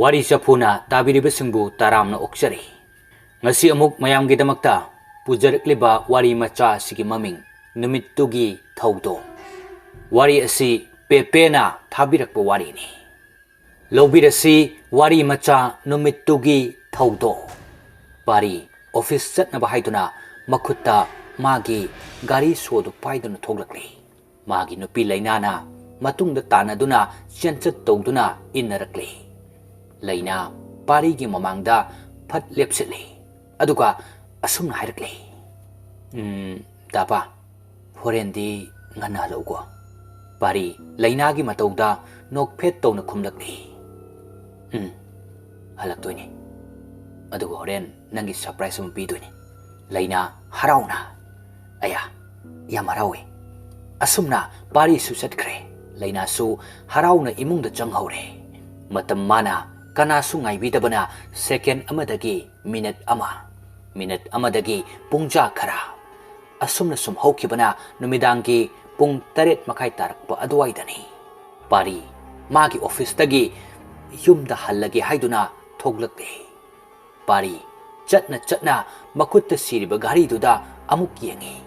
Wari CHAPHUNA tabirabasingbu taramna ookchari. Ngasi amuk mayamgidmk pujarakliba wari macha sigi maming NUMITTUGI THAUDOK. Wari asi pepena thabirakpa wari ni. Lobirasi wari macha NUMITTUGI THAUDOK. Pari office chatnaba haiduna makutta magi gari sodu paiduna thoglakli. Magi nupi lainana matungda tanaduna chenchat tawduna innarakli. Laina pari gi mamangda phat lepsili aduga asumna hairakli dapa horendi ngana logo pari laina gi matawda nokphet tawna khumlakli halaktoini aduga horen nangi surprise um pidoini laina harauna aya yam harawi asumna pari su chatkre laina su harauna imungda changhore matam mana kana su ngaibidabana second amadagi minute amadagi pungja khara asumna sum hokibana numidangi pung 8 makai tarakpa adwaidani pari magi office tagi yumda hallagi haiduna thoglakle pari chatna makutta siriba gari duda amuk yengi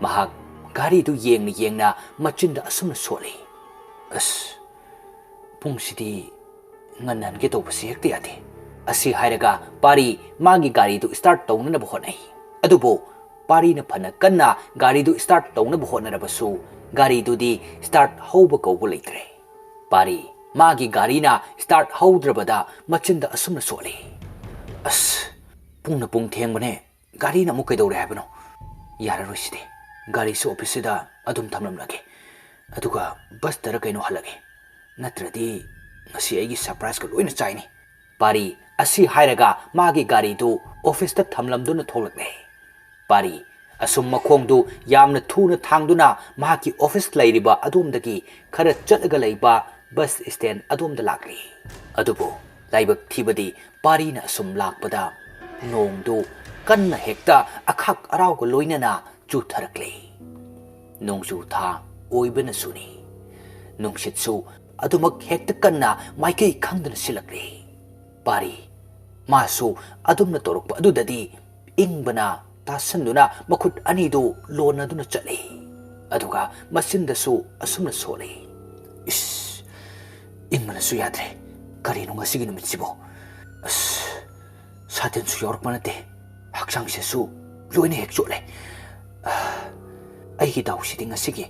mahak gari du yengna machinda asumna soli as pungsidi nganan ke to pasi hekti ati asi hairaga pari magi gari du start tawna na bohonai adubo pari na phana kanna gari du start tawna bohona rabasu gari du di start hoba ko buleitre pari magi gari na start haudrabada machinda asumna soli as pungna pung thengmane gari na mukai dore habano yara roiside gari so office da adum thamlam lage aduga bus tara kaino halage natradi ngasi aigi surprise ko loina chaini pari asi hairaga magi gari du office ta thamlamduna tholakle pari asum makhong du yamna thuna thangduna magi office lairiba adumdagi khara chatlaga leiba bus stand adumda lakli adubo laibak thibadi pari na asum lakpada nong du kanna hekta akhak araw ko loina na chu tharakle nong chu tha oibana suni nong shitsu adumak hekta kanna maikei khangdana silakli pari masu adumna torokpa adudadi ingbana tasanduna makhut anidu lonaduna chali aduga masindasu asumna soli is ingbana su yadre karino ngasigi numitsibo as saten su yorkmanate haksangse su loine hek chole ai hidausi ngasigi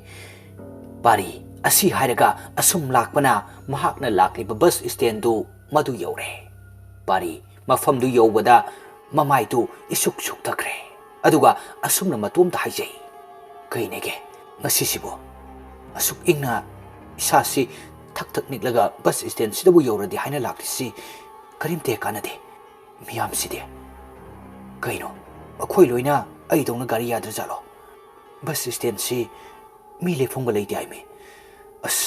pari asi hairaga asum lakpana mahakna lakliba bus stand du madu yore pari mafam du yobada mamai du isuk suk takre aduga asumna matom ta haijei kainege ngasisibo asuk ingna isasi thak niklaga bus stand sidabu yoradi haina laklisi karimte kanade Myam side kaino akhoi loina ai dongna gari yadra jalo bus stand si mi lefongba leiti aime as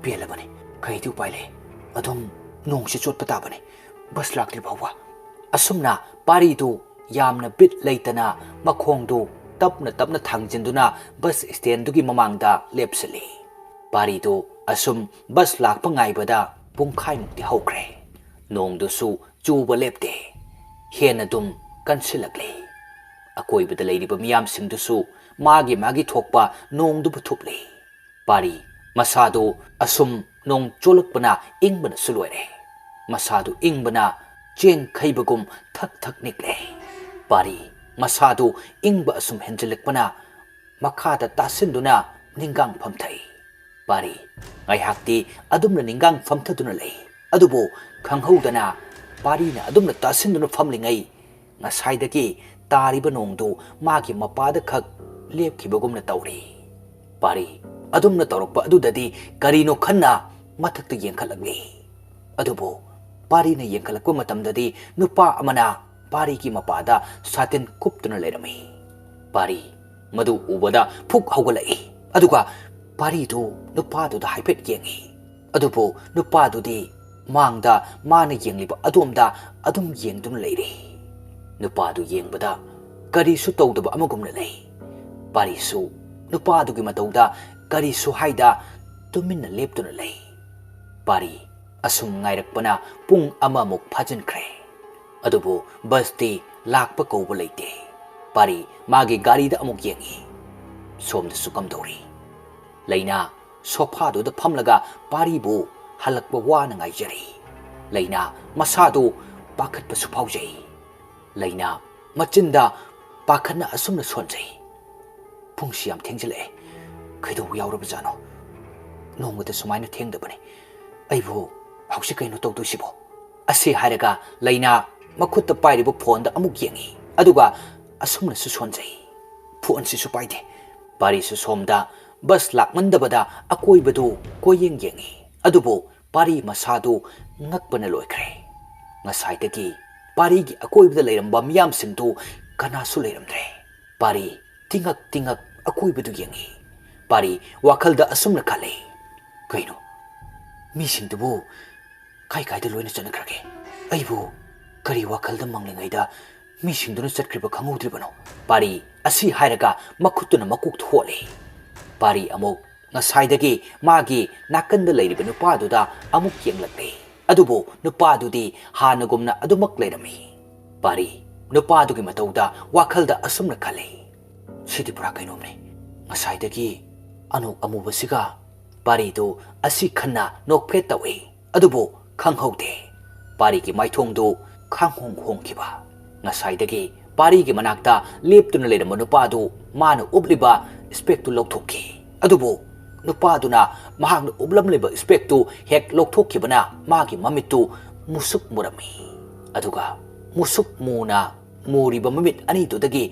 pela bane kai tu paile adom nong si chot pata bane bus lakli bawa asumna pari tu yamna bit leitana makhong du tapna thangjinduna bus stand dugi mamangda lepsali pari tu asum bus lakpa ngaibada pungkhai mukti hokre nong du su chuba lepte hena dum kansilakli akoi bada leiriba miyam sing du su magi thokpa nong du puthupli pari masadu asum nong cholakpana ingbana suluere masadu ingbana cheng khaibagum thak nikle pari masadu ingba asum henjelakpana makhada tasinduna ningang phamthai pari ngai hakti adumna ningang phamthaduna lei adubo khanghoudana pari na adumna tasinduna phamlingai ngasaidagi tariba nongdu magi mapada khak lepkhibagumna tawri pari adumna torokpa adudadi karino khanna mathakta yengkhalagli adubo pari na yengkhalakpa matamdadi nupa amana pari ki mapada satin kuptuna lerami pari madu ubada phuk haugalai aduga pari du nupa du da haipet yengi adubo nupa du di mangda mana yengliba adumda adum yengduna leiri nupa du yengbada kari su tawdaba amagumna lei pari su nupa du gi matawda kari su haida tuminna leptuna lei pari asum ngairakpana pung amamuk phajankhre adubu basti lakpa kouba leite pari magi gari da amuk yengi som da sukam dori leina sofa do da phamlaga pari bu halakba wana ngaijari leina masadu pakhat pa supaujai leina machinda pakhatna asumna sonjai pungsi yam thengjale kaido yauraba jano nongda sumaina thengdabani aibu hausi kaino tawdusibo asi haraga leina makhutta pairibo phone da amuk yengi aduga asumna su sonjai phone si su paide pari su somda bus lakmandabada akoibadu koyeng yengi adubo pari masadu ngakbana loikre ngasaitagi pari gi akoibada leiramba miyam singtu kanasu leiramdre pari tingak akoibadu yengi pari wakhalda asumna khale kaino mi singtubu kai da loina chanakrage aibu kari wakhalda manglingaida mi singduna chatkriba khangudribano pari asi hairaga makhutuna makuk thole pari amuk ngasaidagi magi nakanda leiriba nupaduda amuk yenglakle adubo nupadudi hanagumna adumak leirami pari nupadugi matauda wakhalda asumna khale sidi pura kainomne ngasaidagi anuk amubasiga pari do asi khanna nokphet tawe adubo khanghaude pari gi maithongdu khanghong hongkiba ngasaidagi pari gi manakta leptuna leirama nupadu mana ubliba spectu lokthokki adubo nupaduna mahakna ublamliba spectu hek lokthokibana magi mamittu musuk murami aduga musuk muna muriba mamit ani tudagi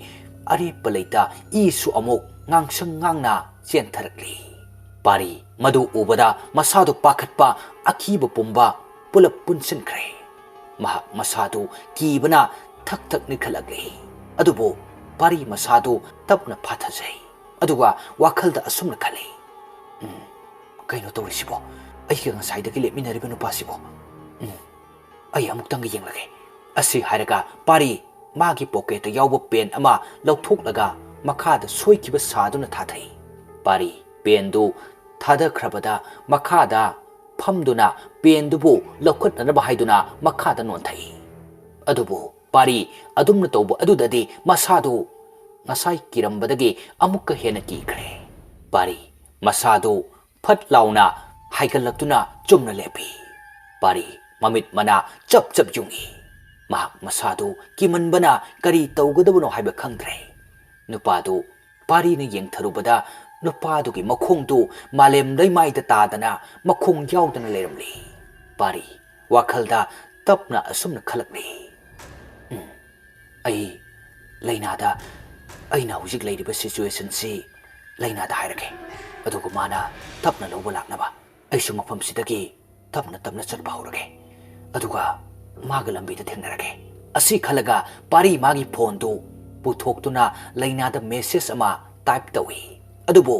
ari palaita isu amuk ngangsang ngangna chentharakli pari madu ubada masadu pakhatpa akiba pumba pulap punsinkhre mahak masadu kibana thak nikhalagli adubo pari masadu tapna phathajai aduga wakhalda asumna khali kaino tawrisibo aiga ngasaidagi lepminariba nupasibo ai amuktang yenglage asi haraga pari magi pocket yawba pen ama lauthoklaga makhada soikiba saduna thathai pari pen du thada khrabada makhada phamduna pen dubu laukhatnaba haiduna makhada nonthai adubu pari adumna tawbu adudadi masadu ngasai kirambadagi amukka hena kikhre pari masadu phat launa haigalaktuna chumna lepi pari mamit mana chap yungi mahak masadu kimanbana kari tawgadabano haiba khangdre nupadu pari na yengtharubada nupadu gi makhongdu malem daimaida tadana makhong yaudana leramli pari wakhalda tapna asumna khalakli ai lainada aina hujik leiriba situation si lainada hairake adugo mana tapna loba laknaba aisu mafam sidagi tapna chatba horage aduga maga lambi da thengnarage asi khalaga pari magi phone du puthoktuna lainada message ama type tawi adubo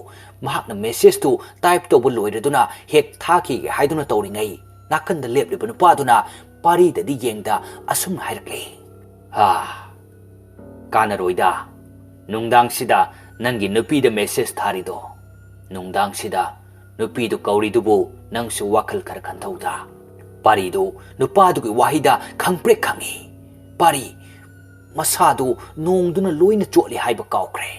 mahakna message tu type to loiraduna hek thaki haiduna tawringai nakanda lepliba nupaduna pari da di yengda asum hairakle ha kana roida nungdang sida nangi nupi da message tharido nungdang sida nupi du kauri dubu nangsu wakhal khar khantauda pari du nupa du wahida khangprek khangi pari masadu nongduna loina chotli haiba kaukre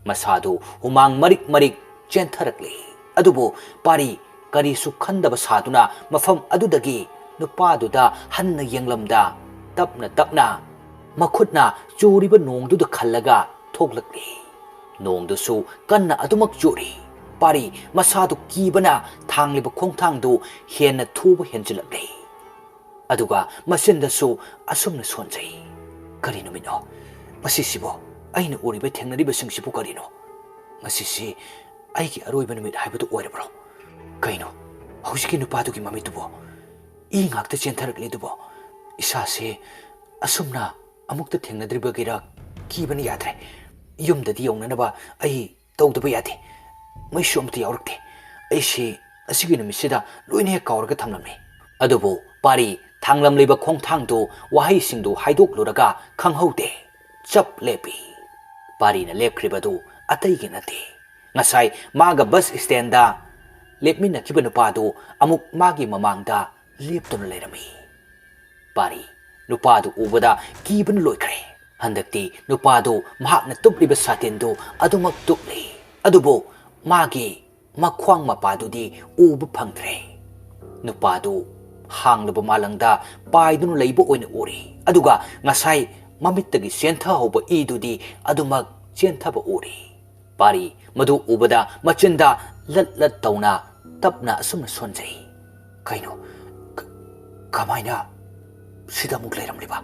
masadu humang marik chentharakli adubo pari kari su khandaba saduna mafam adudagi nupa du da hanna yenglamda tapna makhutna churiba nongdu da khallaga thoklakli nongdu su kanna adumak churi pari masadu kibana thangliba khongthangdu henna thuba henjilakli aduga masinda su asumna sonjai kari numino masisibo aina uriba thengnariba singsibu karino masisi aigi aroiba numit haibadu oirabro kaino hauski nupadugi mamitubo I ngakta chentharakli dubo isase asumna amukta thengnadribagira kibani yadre yumdadi yawnanaba ai tawdaba yade maisu amta yawrakte aisi asigi numisida loina hek kawraga thamlamni adubu pari thanglamliba khongthangdu wahaisingdu haidokluraga khanghaude chap lepi pari na lepkribadu ataigi nate ngasai maga bus stand da lepmina kibanu padu amuk magi mamangda leptuna leirami. Pari nupadu ubada kibana loikre. Handakti nupadu mahakna tupliba satindu adumak tupli. Adubo magi makwang mapadudi uba phangtre. Nupadu hanglaba malangda paidunu leiba oina uri. Aduga ngasai mamittagi sentha hoba idudi adumak sentaba uri. Pari madu ubada machinda lat tauna tapna asumna sonjai. Kaino kamaina sida muk leiramliba.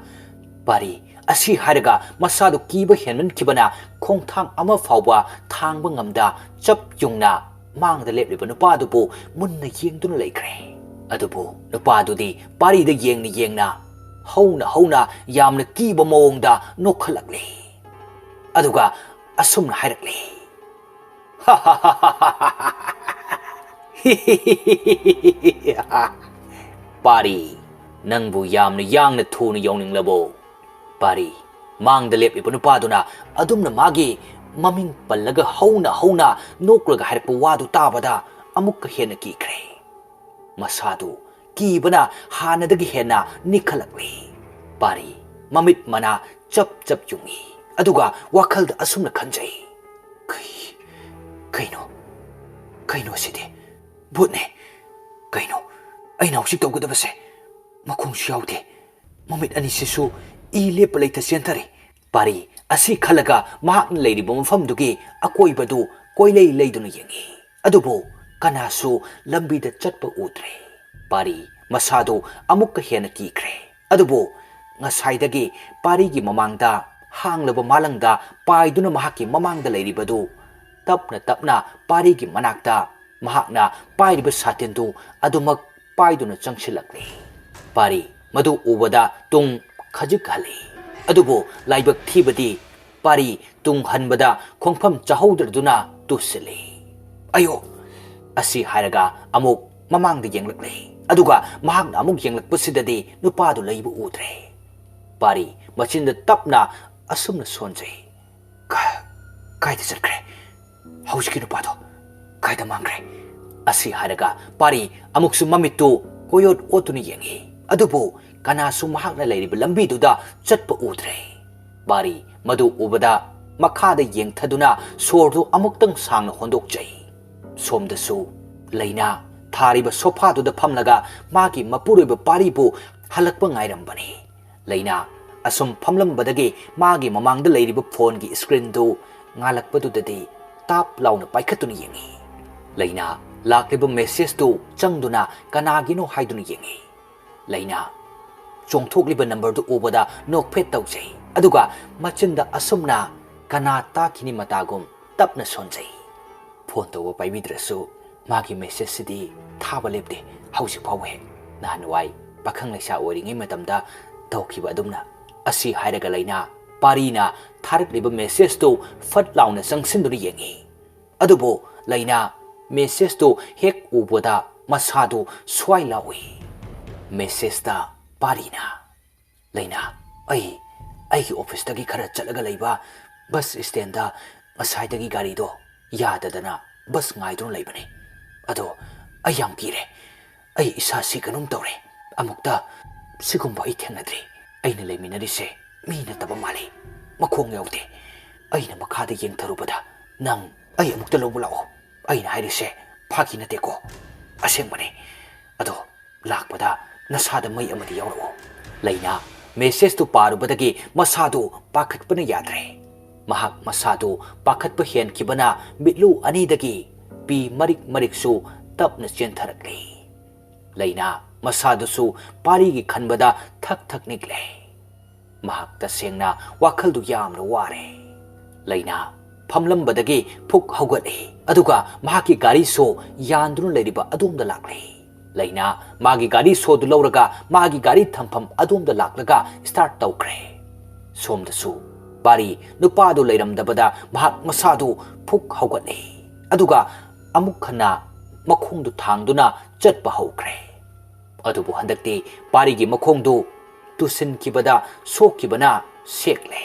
Pari asi haraga masadu kiba henman kibana khongthang ama fawba thangba ngamda chap yungna mangda lepliba nupadubu munna yengduna leikre. Adubu nupadudi parida yengna hauna yamna kiba mawongda nokhalakli. Aduga asumna hairakli. Pari nangbu yamna yangna thuna yawninglabo. Pari mangda lepliba nupaduna adumna magi maming pallaga hauna noklaga hairakpa wadu tabada amukka hena kikre. Masadu kibana hanadagi hena nikhalakli. Pari mamit mana chap yungi. Aduga wakhalda asumna khanjai. Kaino sidi butne kaino aina husik tawgadabase makhongsu yawde mamit ani sisu I lepa leita sentari. Pari asi khalaga mahakna leiriba mafamdugi akoibadu koilei leiduna yengi. Adubu kanasu lambida chatpa udre. Pari masadu amukka hena kikre. Adubu ngasaidagi parigi mamangda hanglaba malangda paiduna mahaki mamangda leiribadu tapna parigi manakta mahakna pairiba satindu adumak paiduna changsilakli. Pari madu ubada tung khajik hali. Adubu laibak thibadi pari tung hanbada khongpham chahodraduna tusili. Ayo asi haraga amuk mamangda yenglakli. Aduga mahakna amuk yenglakpasidadi nupadu leiba udre. Pari machinda tapna asumna sonjai. Kaida chatkre hauski nupado kaida mangre. Asi haraga pari amuksu mamitu koyot otuni yengi. Adubu kanasu mahakna leiriba lambiduda chatpa udre. Pari madu ubada makhada yengthaduna sordu amuktang sangna hondokjai. Somdasu leina thariba sofaduda phamlaga magi mapuriba paribu halakpa ngairambani. Leina asum phamlambadagi magi mamangda leiriba phone gi screen du ngalakpadudadi tap launa paikhatuna yengi. Leina lakliba message tu changduna kanagino haiduna yengi. Leina chongthokliba number du ubada nokphet tawjai. Aduga machinda asumna kana takini matagum tapna sonjai. Phone tawa paibidrasu magi message sidi thaba lepde hausik phawe nahanwai pakhang laisa oringai matamda tawkiba adumna. Asi hairaga leina parina tharakliba message tu fat launa sangsinduna yengi. Adubu leina message tu hek ubada masadu swai lawi. Message ta parina leina ai office tagi khara chalaga leiba bus stand da asai tagi gari do yadadana bus ngai don leibani. Ado ai yam kire ai isa si kanum tore amukta sigumba I thenadri. Aina leiminari se mina taba mali makhong yawde. Aina makhada yengtharubada nang ai amukta lobulao. Aina hairise phaki nate ko asembane. Ado lakpada nasada mai amadi yawro. Leina message tu parubadagi masadu pakhatpana yadre. Mahak masadu pakhatpa hen kibana mitlu anidagi pi marik su tapna chentharakli. Leina masadu su parigi khanbada thak nikle. Mahak tasengna wakhaldu yamna ware. Leina phamlambadagi phuk haugatli. Aduga mahaki gari so yandrun leiriba adumda lakli. Leina magi gari so du lauraga magi gari thampham adumda laklaga start tawkre. Somdasu pari nupadu leiramdabada mahak masadu phuk haugatli. Aduga amukhana makhongdu thangduna chatpa haukre. Adubu handakti parigi makhongdu tusin kibada sokibana sekle.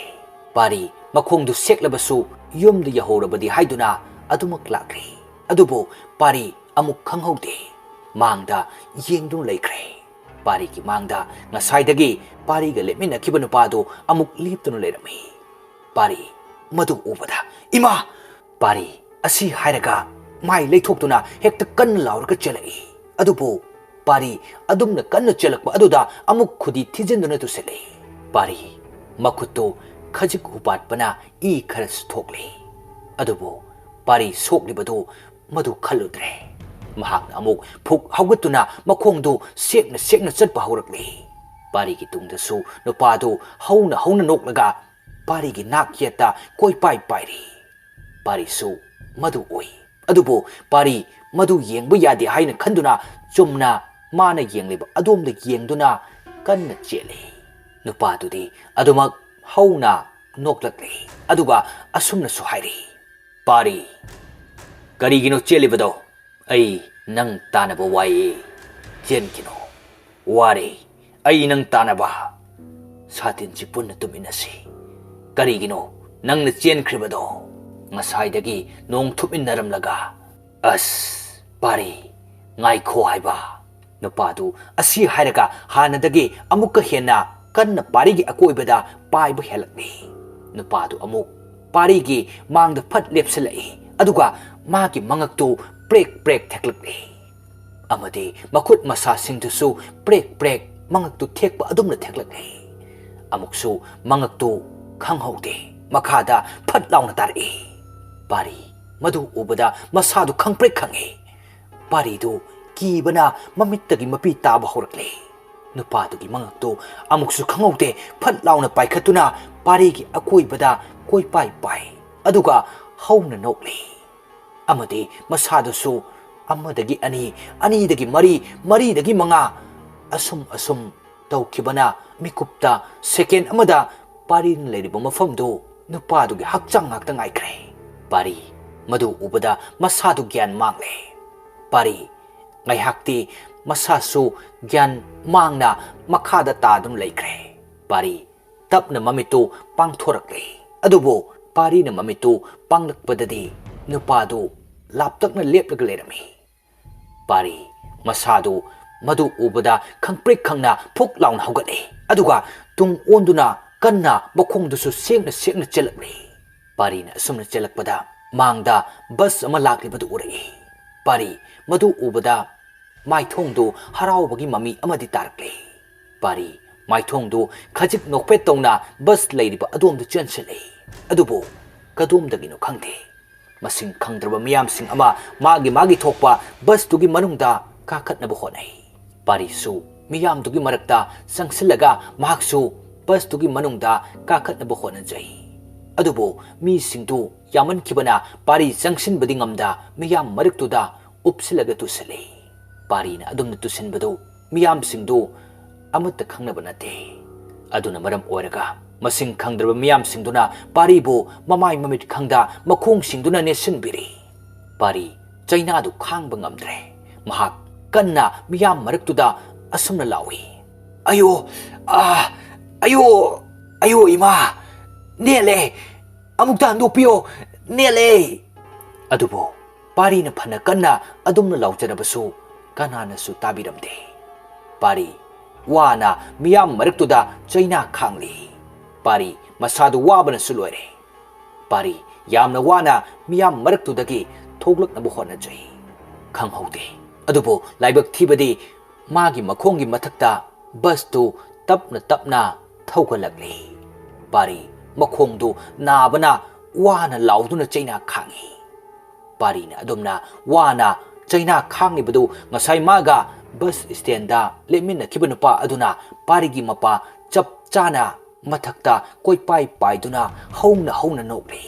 Pari makhongdu seklabasu yumda yahorabadi haiduna adumak lakri. Adubu pari amuk khanghaude. Mangda yengdun leikre. Pari ki mangda ngasaidagi pari ga lepminakiba nupado amuk liptuna lerami. Pari madu ubada ima pari asi hairaga mai leithoptuna hekta kan lauraga chelai. Adubu pari adumna kanna chelakpa aduda amuk khudi thijinduna tusele. Pari makutto khajik upatpana I kharas thokle. Adubu pari soklibadu madu khaludre. Mahak amuk phuk haugatuna makhongdu sekna chatpa haurakle. Pari ki tungdasu nupadu hauna noklaga pari ki nakyeta koi pai pairi. Pari su madu oi. Adubu pari madu yengbu yadi haina khanduna chumna mana yengliba adomda yengduna kanna chele. Nupadu di adumak hauna noklakle. Aduga asumna su hairi. Pari karigino chelibado ai nang tanaba waye jenkino ware ai nang tanaba satin si punna tuminasi karigino nang na chenkribado ngasaidagi nong thuminnaramlaga as pari ngai kho haiba nupadu asi hairaga hanadagi amukka henna kanna parigi akoibada paiba helakni nupadu amuk parigi mangda phat lepsalai aduga magi mangaktu prek theklakni amadi makut masa singdusu prek mangaktu thekpa adumna theklakni amuksu mangaktu khanghaude makhada phat launa tari pari madu ubada masadu khangprek khangi pari du kibana mamittagi mapi taba horakle nupadugi mangaktu amuksu khanghaude phat launa paikhatuna pari gi akoibada koi pai aduga hauna nokli amadi masadusu amadagi ani dagi mari dagi manga asum tawkibana mikupta second amada pari leriba mafamdu nupadugi hakchang ngakta ngaikre pari madu ubada masadu gyan mangle pari ngai hakti masasu gyan mangna makhada tadum laikre pari tapna mamitu pangthorakle adubo pari na mamitu panglakpadadi nupadu laptakna leplaga lerami pari masadu madu ubada khangprek khangna phuk launa haugatli aduga tung onduna kanna bokhongdusu sekna chelakli pari na asumna chelakpada mangda bus ama laklibadu urai pari madu ubada maithongdu haraubagi mami amadi tarakli pari maithongdu khajik nokpet tongna bus leiriba adomdu chenselei adubo kadumdagino khangde masing khangdraba miyam sing ama magi thokpa bus tugi manungda kakhatnaba honai pari su miyam tugi marakta sangsilaga mahaksu bus tugi manungda kakhatnaba honajai adubo mi singdu yaman kibana pari jangsin badi ngamda miyam maraktuda upsilaga tusale pari na adumna tusinbadu miyam singdu amata khangnaba nate aduna maram oiraga masing khangdraba miyam singduna pari bu mamai mamit khangda makhong singduna nesinbiri pari chaina du khangba ngamdre mahak kanna miyam maraktuda asumna lawi ayo ima nele amukta nopio nele adubo pari na phana kanna adumna lawjarabasu kanana su tabiramde pari wana miyam maraktuda chaina khangli pari masadu wabana suloire pari yamna wana miyam maraktudagi thoglaknabu honajai khanghaude adubo laibak thibadi magi makhongi mathakta bus tu tapna thaugalakli pari makhongdu nabana wana lauduna chaina khangi pari na adumna wana chaina khangni badu ngasai maga bus stand da lemin na kibanupa aduna pari gi mapa chap chana mathakta koi pai duna hauna nokli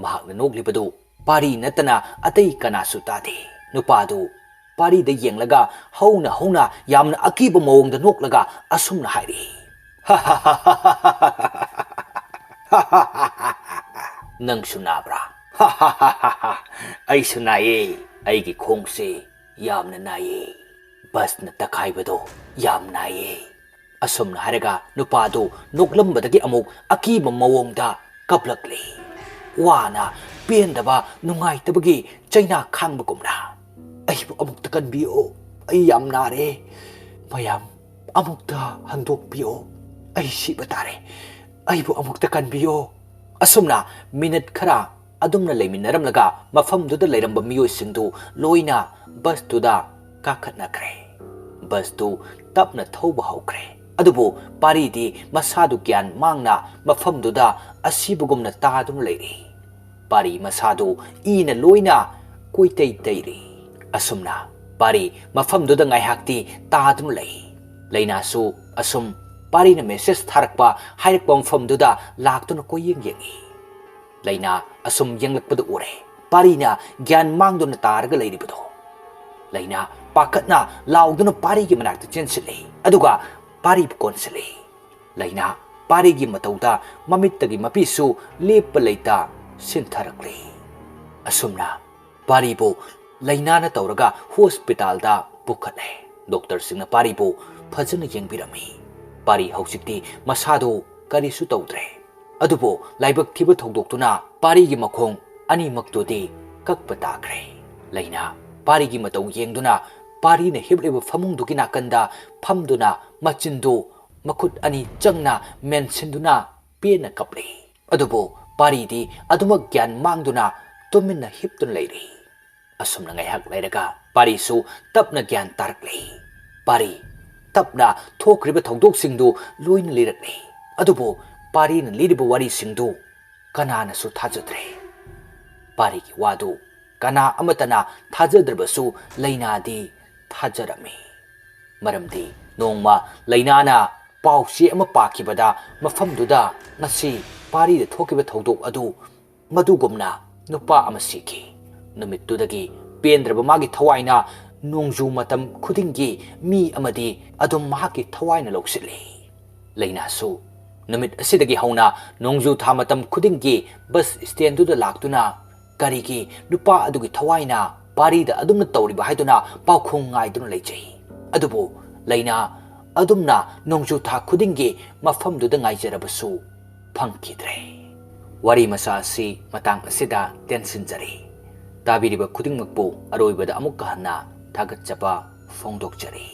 mahakna noklibadu pari natana atai kana sutade nupadu pari da yenglaga hauna yamna akiba mawongda noklaga asumna hairi nang sunabra ai sunaye ai gi khongse yamna naye bas na takaibado yamnaye asumna haraga nupado noklambadagi amuk akiba mawongda kaplakli wana pendaba nungaitabagi chaina khangbagumna aibu amuk takanbio ai yamnare mayam amukta handokpiyo ai siba tare aibu amukta kanbiyo asumna minute khara adumna leiminaramlaga mafamduda leiramba miyoi singdu loina bus tuda kakhatnakre bus tu tapna thauba haukhre adubu paridi masadu gyan mangna mafamduda asibugumna tadun leiri pari masadu ina loina koitei teiri asumna pari mafamduda ngaihakti tadun lei leinasu asum pari na message tharakpa hairakpa mafamduda laktuna koyeng yengi leina asum yenglakpadu ure pari na gyan mangduna taraga leiribado leina pakatna lauduna pari gi manakta chensile aduga pari konsile leina pari gi matauda mamittagi mapisu lepa leita sintharakle asumna pari bo leina na tauraga hospital da bukhale doctor singna pari bo phajana yengbirami pari hausikti masado karisu taudre adubo laibak thiba thogdoktuna pari gi makhong ani maktodi kakpa takre leina pari gi matau yengduna pari na hibriba famungdugi nakanda famduna machindu makut ani changna mensinduna pena kaple adubo pari di aduma gyan mangduna tuminna hiptun leiri asumna ngaihak leiraga pari su tapna gyan tarakle pari tapna thokriba thongdok singdu loin lirakle adubo pari na liriba wari singdu kanana su thajadre pari gi wadu kana amatana thajadrabasu leina di thajarami maramdi nongma leina na pausi ama pakibada mafamduda ngasi pari da thokiba thodok adu madugumna nupa ama siki numittudagi pendraba magi thawaina nongju matam khudingi mi amadi adum mahaki thawaina loksile leina su numit asidagi hauna nongju tha matam khudingi bus stand da laktuna karigi nupa adugi thawaina pari da adumna tawriba haiduna paukhong ngaiduna leijai adubu leina adumna nongju tha khudingi mafamduda ngaijarabasu phangkidre wari masa si matang asida tensinjari tabiriba khudingmakpu aroibada amukka hanna thagatchapa phongdokchari